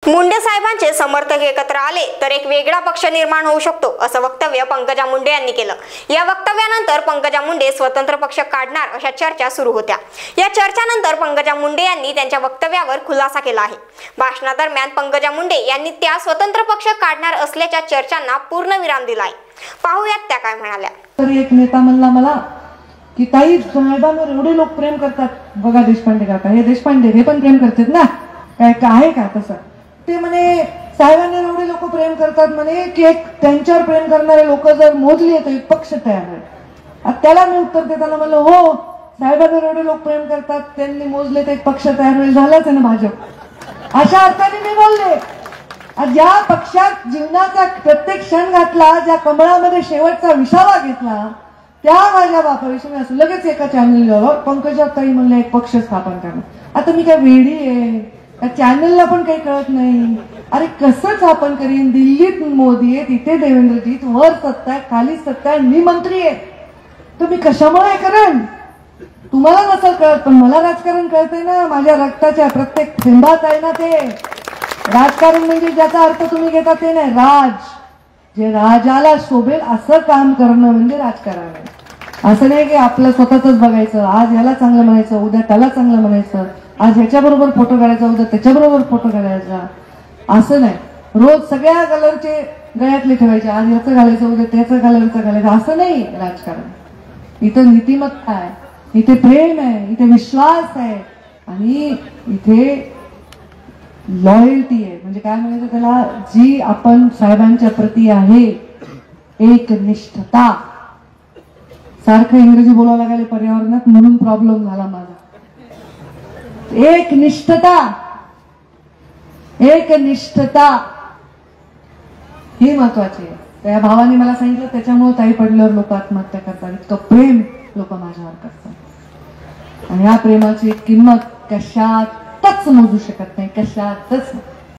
मुंडे साहेबांचे समर्थक एकत्र आले तर एक वेगळा पक्ष निर्माण होऊ शकतो असं वक्तव्य पंकजा मुंडे यांनी केलं। या वक्तव्यानंतर पंकजा मुंडे स्वतंत्र पक्ष काढणार अशा चर्चा सुरू होत्या। या चर्चानंतर पंकजा मुंडे यांनी त्यांच्या वक्तव्यावर खुलासा केला आहे। भाषणादरम्यान पंकजा मुंडे यांनी त्या स्वतंत्र पक्ष काढणार असल्याच्या चर्चांना पूर्णविराम दिलाय। पाहूयात त्या काय म्हणाल्या। तर एक नेता म्हणला मला की ताई साहेबांवर एवढे लोक प्रेम करतात, बघा देशपांडे काका, हे देशपांडे हे पण प्रेम करतात ना, काय आहे का तसं? ते म्हणे साहेबांना एवढे लोक प्रेम करतात म्हणे की एक त्यांच्यावर प्रेम करणारे लोक जर मोजले तर एक पक्ष तयार होईल। त्याला मी उत्तर देताना म्हणलं हो, साहेबांवर एवढे लोक प्रेम करतात, त्यांनी मोजले तर एक पक्ष तयार होईल, झालाच आहे ना भाजप। अशा अर्थाने मी बोलले। ज्या पक्षात जीवनाचा प्रत्येक क्षण घातला, ज्या कमळामध्ये शेवटचा विसावा घेतला, त्या माझ्या बापाविषयी मी असं लगेच एका चॅनलवर पंकजा ताई म्हणलं एक पक्ष स्थापन करणार। आता मी काय वेडी आहे? त्या चॅनलला पण काही कळत नाही। अरे कसं स्थापन करीन? दिल्लीत मोदी आहे, तिथे देवेंद्रजीत, वर सत्ता आहे, खाली सत्ता आहे, मी मंत्री आहे, तुम्ही कशामुळे करेन? तुम्हाला नसेल कळत पण मला राजकारण कळतंय ना, माझ्या रक्ताच्या प्रत्येक थेंबात आहे ना ते राजकारण। म्हणजे ज्याचा अर्थ तुम्ही घेता ते नाही, राज, जे राजाला शोभेल असं काम करणं म्हणजे राजकारण आहे। असं नाही की आपलं स्वतःच बघायचं, आज ह्याला चांगलं म्हणायचं, उद्या त्याला चांगलं म्हणायचं, आज ह्याच्याबरोबर फोटो काढायचा, उद्या त्याच्याबरोबर फोटो काढायचा, असं नाही। रोज सगळ्या कलरचे गळ्यातले ठेवायचे, आज ह्याचं घालायचं, उद्या त्याचं घालायचं, असं नाही राजकारण। इथं नीतिमत्ता आहे, इथे प्रेम आहे, इथे विश्वास आहे आणि इथे लॉयल्टी आहे। म्हणजे काय म्हणायचं त्याला, जी आपण साहेबांच्या प्रती आहे एकनिष्ठता। सारखं इंग्रजी बोलावं लागले पर्यावरणात म्हणून प्रॉब्लेम झाला माझा। एकनिष्ठता, एकनिष्ठता हे महत्वाचे आहे। त्या भावाने मला सांगितलं त्याच्यामुळे ताई पडल्यावर लोक आत्महत्या करतात, इतकं प्रेम लोक माझ्यावर करतात आणि या प्रेमाची किंमत कशातच मोजू शकत नाही, कशातच।